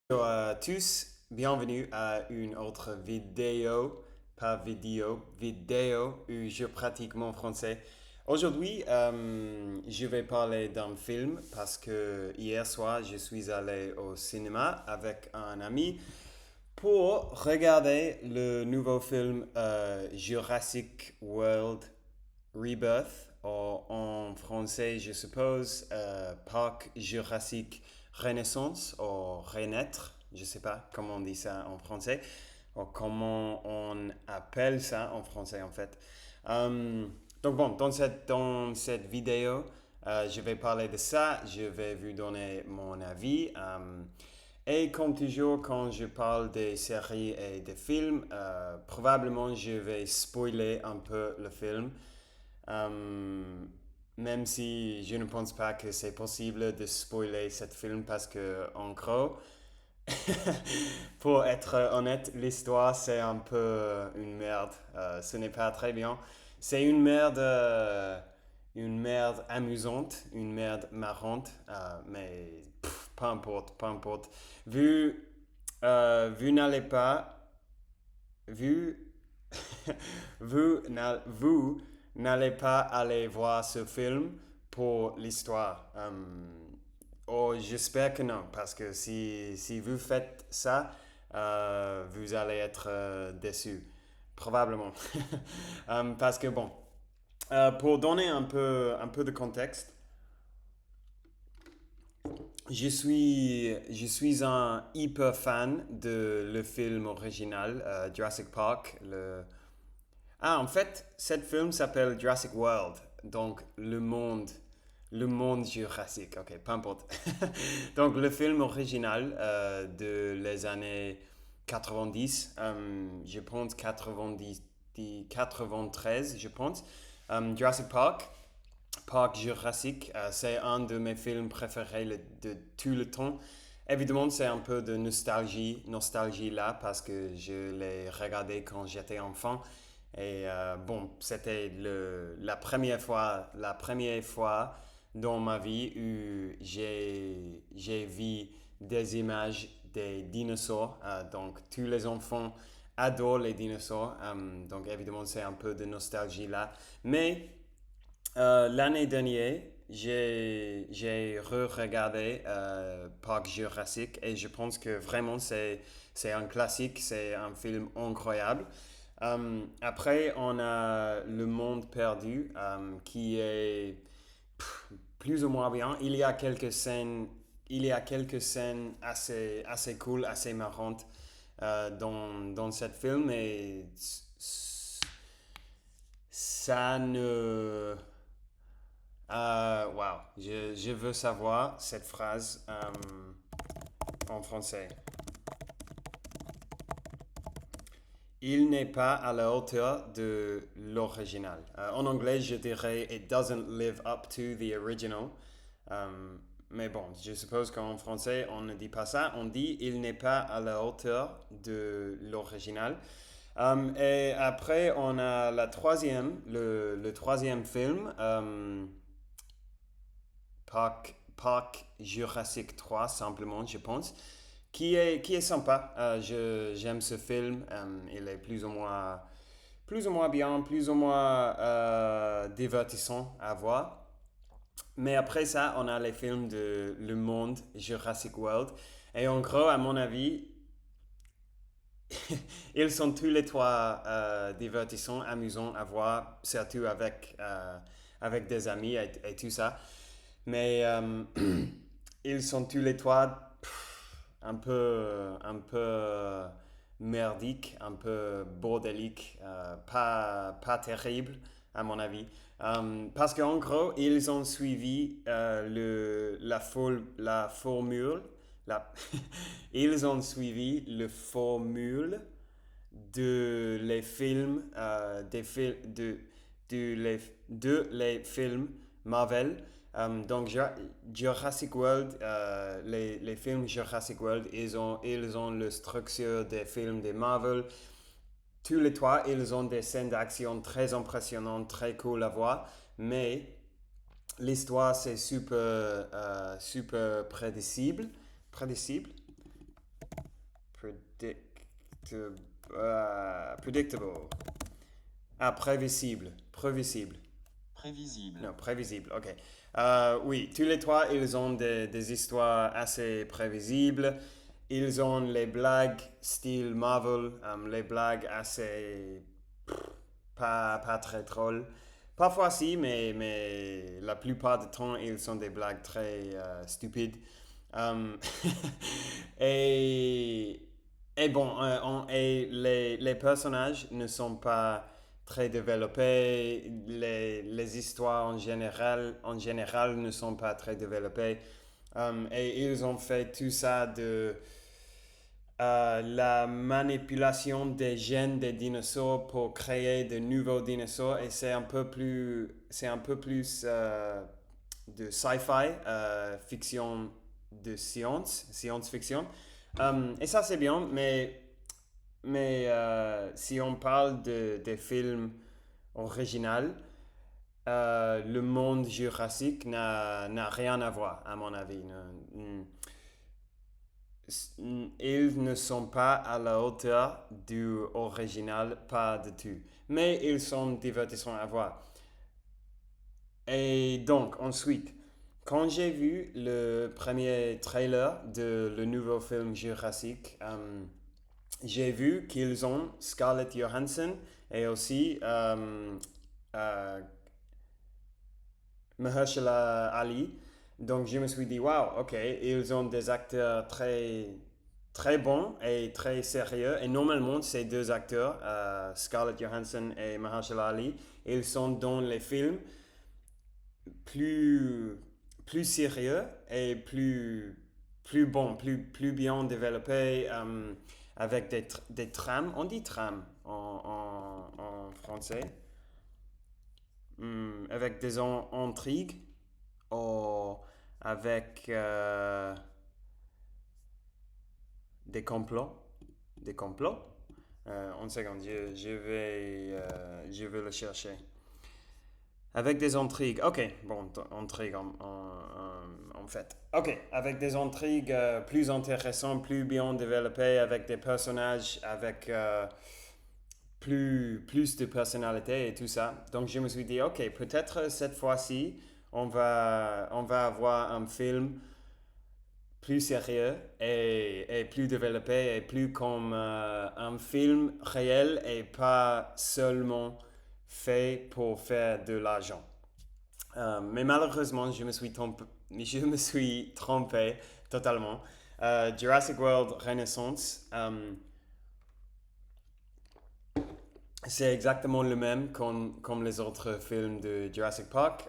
Bonjour à tous, bienvenue à une autre vidéo, pas vidéo où je pratique mon français. Aujourd'hui, je vais parler d'un film parce que hier soir, je suis allé au cinéma avec un ami pour regarder le nouveau film Jurassic World Rebirth, ou en français, je suppose, Parc Jurassique Renaissance, ou Renaître, je ne sais pas comment on dit ça en français, ou comment on appelle ça en français en fait. Euh, donc bon, dans cette vidéo, je vais parler de ça, je vais vous donner mon avis. Et comme toujours, quand je parle des séries et des films, probablement je vais spoiler un peu le film. Euh, Même si je ne pense pas que c'est possible de spoiler cette film parce que, en gros, pour être honnête, l'histoire c'est un peu une merde. Ce n'est pas très bien. C'est une merde amusante, une merde marrante, mais peu importe, peu importe. Vu, Vu n'allez pas, vu vous n'allez pas aller voir ce film pour l'histoire. Oh, j'espère que non, parce que si vous faites ça, vous allez être déçu. Probablement. Parce que bon, pour donner un peu de contexte, je suis un hyper fan de le film original, Jurassic Park, en fait, cette film s'appelle Jurassic World, donc le monde jurassique. Ok, peu importe. Donc, le film original de les années 90, je pense 93, je pense. Jurassic Park, Parc Jurassique, c'est un de mes films préférés de tout le temps. Évidemment, c'est un peu de nostalgie là, parce que je l'ai regardé quand j'étais enfant. Et bon, c'était la première fois dans ma vie où j'ai vu des images des dinosaures. Donc, tous les enfants adorent les dinosaures. Donc, évidemment, c'est un peu de nostalgie là. Mais l'année dernière, j'ai re-regardé Parc Jurassic et je pense que vraiment c'est un classique, c'est un film incroyable. Après, on a Le Monde Perdu qui est plus ou moins bien. Il y a quelques scènes assez cool, assez marrantes dans cette film et ça ne wow, je veux savoir cette phrase en français. Il n'est pas à la hauteur de l'original. En anglais, je dirais It doesn't live up to the original. Euh, mais bon, je suppose qu'en français, on ne dit pas ça. On dit Il n'est pas à la hauteur de l'original. Et après, on a le troisième film. Parc Jurassic 3, simplement, je pense, qui est sympa. J'aime ce film. Il est plus ou moins bien, plus ou moins divertissant à voir. Mais après ça, on a les films de Le Monde, Jurassic World. Et en gros, à mon avis, ils sont tous les trois divertissants, amusants à voir, surtout avec des amis et tout ça. Mais ils sont tous les trois un peu merdiques, un peu bordéliques, pas terribles à mon avis. Parce qu'en gros, ils ont suivi la formule, la ils ont suivi le formule de les films, de les films Marvel. Donc Jurassic World, les films Jurassic World, ils ont le structure des films de Marvel. Tous les trois, ils ont des scènes d'action très impressionnantes, très cool à voir. Mais l'histoire, c'est super prédicible. Prédicible. predictable. Ah, prévisible. Prévisible. Prévisible. Non, prévisible, ok. Oui, tous les trois, ils ont des histoires assez prévisibles. Ils ont les blagues style Marvel, les blagues assez pas très drôles. Parfois si, mais la plupart du temps, ils sont des blagues très stupides. Um, et, et bon, et les personnages ne sont pas très développés. Les histoires en général ne sont pas très développées. Et ils ont fait tout ça de la manipulation des gènes des dinosaures pour créer de nouveaux dinosaures. Et c'est un peu plus de sci-fi, fiction de science-fiction. Et ça c'est bien, mais si on parle des films originaux, le monde jurassique n'a rien à voir, à mon avis. Ils ne sont pas à la hauteur du original, pas du tout. Mais ils sont divertissants à voir. Et donc, ensuite, quand j'ai vu le premier trailer de le nouveau film Jurassic, j'ai vu qu'ils ont Scarlett Johansson et aussi euh, Mahershala Ali. Donc je me suis dit, waouh, ok, ils ont des acteurs très bons et très sérieux. Et normalement, ces deux acteurs, Scarlett Johansson et Mahershala Ali, ils sont dans les films plus, plus sérieux et plus bons, plus bien développés, avec des trames. On dit trames en français. Avec des intrigues ou avec des complots. Des complots. Une seconde, je vais le chercher. Avec des intrigues. Ok, bon, intrigues en fait. Ok, avec des intrigues plus intéressantes, plus bien développées, avec des personnages, avec plus de personnalité et tout ça. Donc je me suis dit, ok, peut-être cette fois-ci, on va avoir un film plus sérieux et plus développé et plus comme un film réel et pas seulement fait pour faire de l'argent. Mais malheureusement, je me suis trompé totalement. Jurassic World Renaissance, c'est exactement le même comme les autres films de Jurassic Park.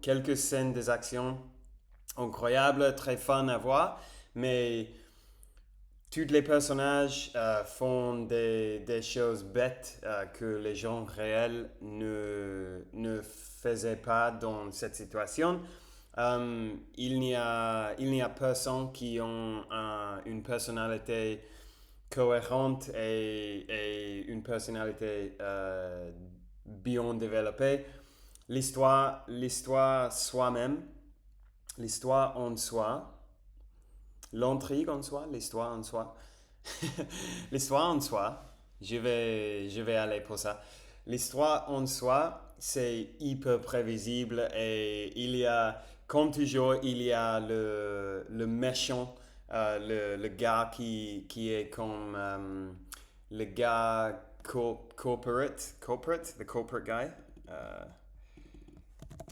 Quelques scènes des actions incroyables, très fun à voir, mais tous les personnages font des choses bêtes que les gens réels ne faisaient pas dans cette situation. Il n'y a personne qui ont une personnalité cohérente et une personnalité bien développée. L'histoire soi-même, l'histoire en soi, l'intrigue en soi, l'histoire en soi, l'histoire en soi, je vais aller pour ça. L'histoire en soi, c'est hyper prévisible et il y a, comme toujours, il y a le méchant, le gars qui est comme le gars corporate, the corporate guy, uh,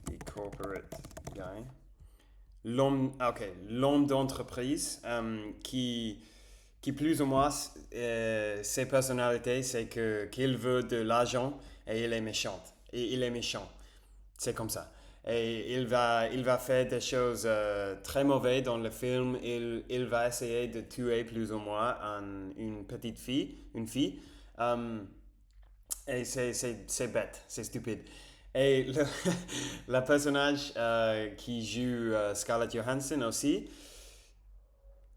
the corporate guy. L'homme d'entreprise qui plus ou moins, ses personnalités, c'est qu'il veut de l'argent et il est méchant. Et il est méchant. C'est comme ça. Et il va faire des choses très mauvaises dans le film. Il va essayer de tuer plus ou moins une petite fille, une fille. Um, et c'est bête, c'est stupide. Et le personnage qui joue Scarlett Johansson aussi,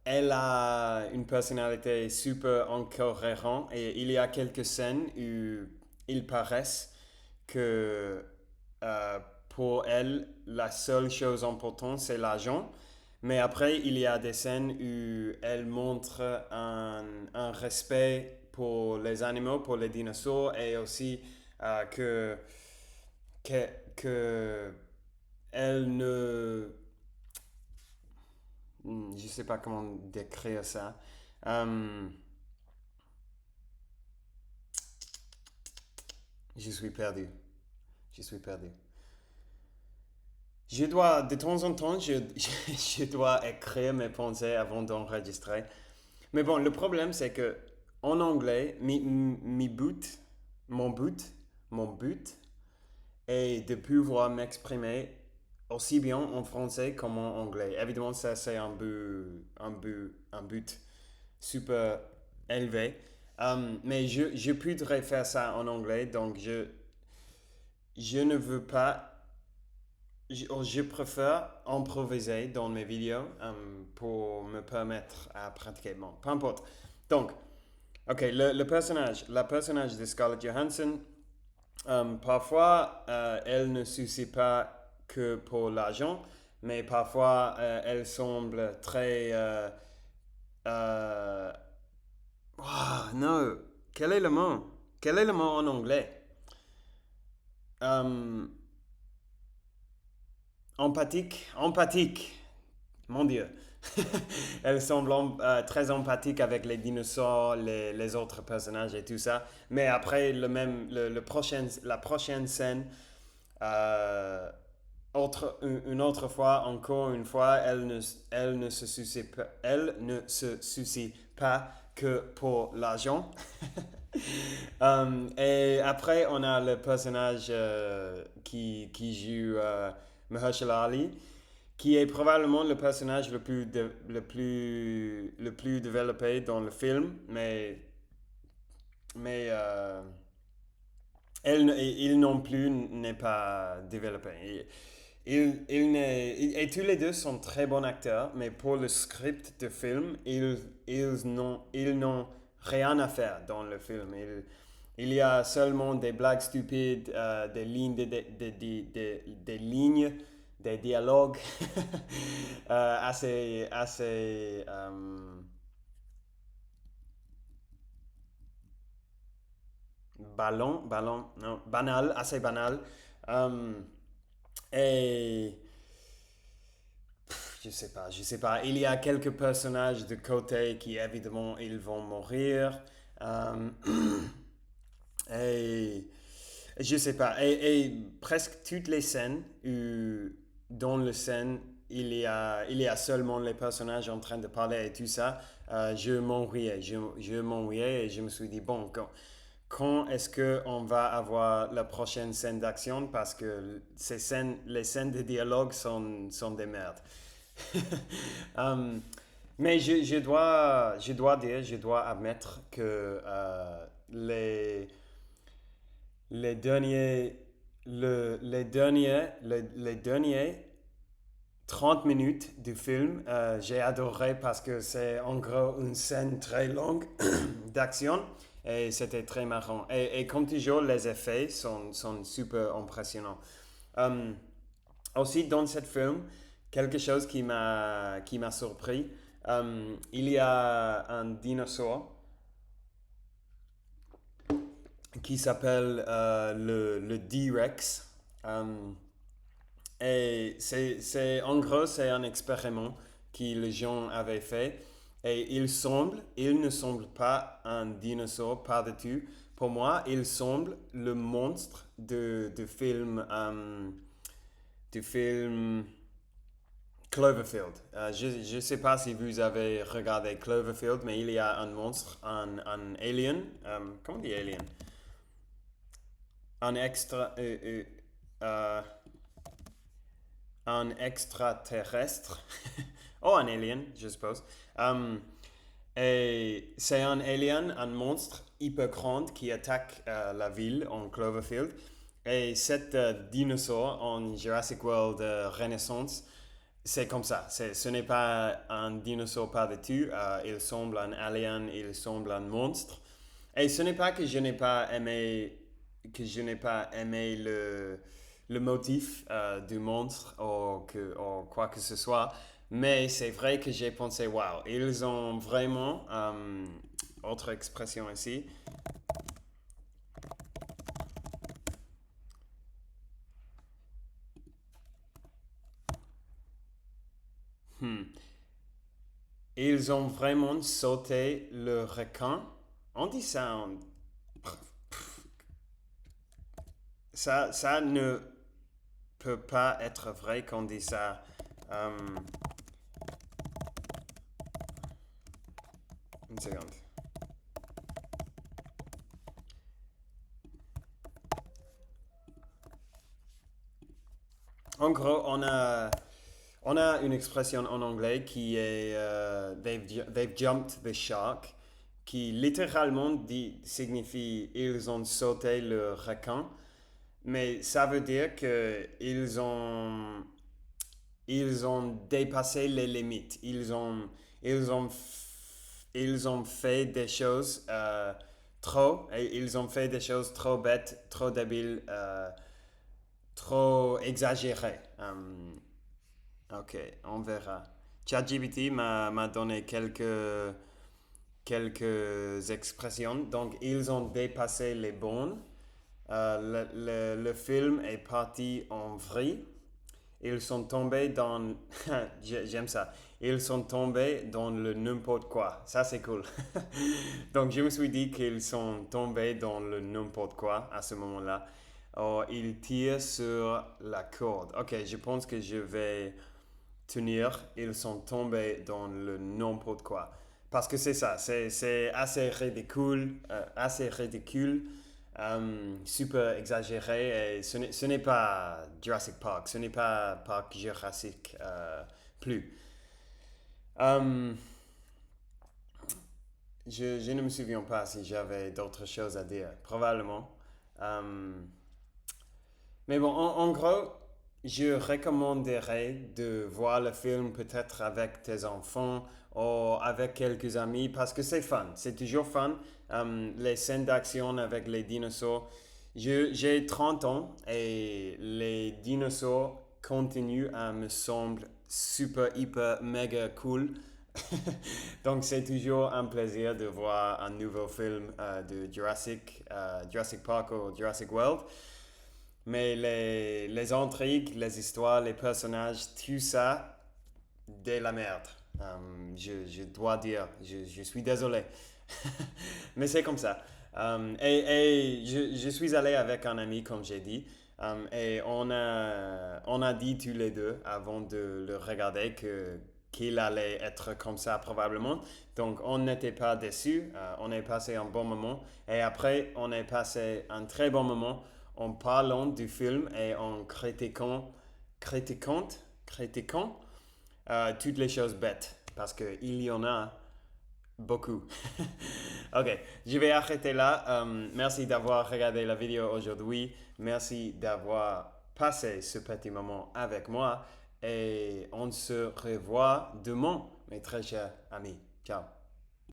elle a une personnalité super incohérente et il y a quelques scènes où il paraît que euh, pour elle, la seule chose importante, c'est l'argent. Mais après, il y a des scènes où elle montre un respect pour les animaux, pour les dinosaures, et aussi que, que elle ne... Je sais pas comment décrire ça. Euh, je suis perdu. Je suis perdu. Je dois, de temps en temps, je dois écrire mes pensées avant d'enregistrer. Mais bon, le problème, c'est que en anglais, mon but, mon but est de pouvoir m'exprimer aussi bien en français qu'en anglais. Évidemment, ça, c'est un but super élevé. Mais je voudrais faire ça en anglais, donc je ne veux pas. Je préfère improviser dans mes vidéos pour me permettre à pratiquer. Bon, peu importe. Donc, ok, la personnage de Scarlett Johansson, parfois, elle ne soucie pas que pour l'argent, mais parfois, elle semble très... euh, non, quel est le mot? Quel est le mot en anglais? Euh, empathique. Mon Dieu. Elle semble très empathique avec les dinosaures, les autres personnages et tout ça. Mais après, la prochaine scène, euh, une autre fois, encore une fois, elle ne se soucie pas que pour l'argent. Et après, on a le personnage qui joue Mahershala Ali, qui est probablement le personnage le plus développé dans le film, mais il non plus n'est pas développé. Et tous les deux sont très bons acteurs, mais pour le script de film, ils n'ont rien à faire dans le film. Il y a seulement des blagues stupides, des lignes, des lignes, des dialogues assez non, banal, assez banal. Euh, et je sais pas. Il y a quelques personnages de côté qui évidemment ils vont mourir. Euh, et je sais pas. Et presque toutes les scènes où dans le scène il y a seulement les personnages en train de parler et tout ça. Je m'ennuyais. Je m'ennuyais et je me suis dit bon quand est-ce que on va avoir la prochaine scène d'action parce que les scènes de dialogue sont des merdes. Um, mais je dois admettre que les derniers, les derniers 30 minutes du film, j'ai adoré parce que c'est en gros une scène très longue d'action et c'était très marrant. Et comme toujours, les effets sont super impressionnants. Um, Aussi, dans ce film, quelque chose qui m'a surpris, il y a un dinosaure qui s'appelle le D-Rex. Et en gros, c'est un expériment que les gens avaient fait. Et il ne semble pas un dinosaure par-dessus. Pour moi, il semble le monstre du film Cloverfield. Je ne sais pas si vous avez regardé Cloverfield, mais il y a un monstre, un alien. Comment on dit alien? Un extra. Euh, un extraterrestre. Oh, un alien, je suppose. Um, et c'est un alien, un monstre hyper grand qui attaque la ville en Cloverfield. Et cet dinosaure en Jurassic World Renaissance, c'est comme ça. Ce n'est pas un dinosaure par-dessus. Il semble un alien, il semble un monstre. Et ce n'est pas que je n'ai pas aimé le motif du monstre ou quoi que ce soit, Mais c'est vrai que j'ai pensé, waouh, ils ont vraiment, autre expression ici. Hmm. Ils ont vraiment sauté le requin. On dit ça, ça ne peut pas être vrai qu'on dit ça. Euh, une seconde. En gros, on a une expression en anglais qui est they've jumped the shark, qui littéralement signifie ils ont sauté le requin, mais ça veut dire que ils ont dépassé les limites. Ils ont, ils ont fait des choses trop, et ils ont fait des choses trop bêtes, trop débiles, trop exagérées. Ok, on verra. ChatGPT m'a donné quelques expressions. Donc, ils ont dépassé les bornes. Le film est parti en vrille. Ils sont tombés dans... J'aime ça. Ils sont tombés dans le n'importe quoi. Ça, c'est cool. Donc, je me suis dit qu'ils sont tombés dans le n'importe quoi à ce moment-là. Oh, ils tirent sur la corde. Ok, je pense que je vais tenir. Ils sont tombés dans le n'importe quoi. Parce que c'est ça, c'est assez ridicule, super exagéré. Et ce n'est pas Jurassic Park, ce n'est pas Parc Jurassic plus. Euh, je ne me souviens pas si j'avais d'autres choses à dire, probablement. Euh, mais bon, en gros, je recommanderais de voir le film peut-être avec tes enfants ou avec quelques amis parce que c'est fun, c'est toujours fun. Les scènes d'action avec les dinosaures. J'ai 30 ans et les dinosaures continuent à me sembler super, hyper, méga cool. Donc c'est toujours un plaisir de voir un nouveau film de Jurassic Park ou Jurassic World. Mais les intrigues, les histoires, les personnages, tout ça, de la merde. Je dois dire, je suis désolé. Mais c'est comme ça. Je suis allé avec un ami, comme j'ai dit, et on a dit tous les deux, avant de le regarder, qu'il allait être comme ça probablement. Donc on n'était pas déçus, on a passé un bon moment. Et après, on a passé un très bon moment en parlant du film et en critiquant, critiquant toutes les choses bêtes. Parce qu'il y en a beaucoup. Ok, je vais arrêter là. Merci d'avoir regardé la vidéo aujourd'hui. Merci d'avoir passé ce petit moment avec moi. Et on se revoit demain, mes très chers amis. Ciao.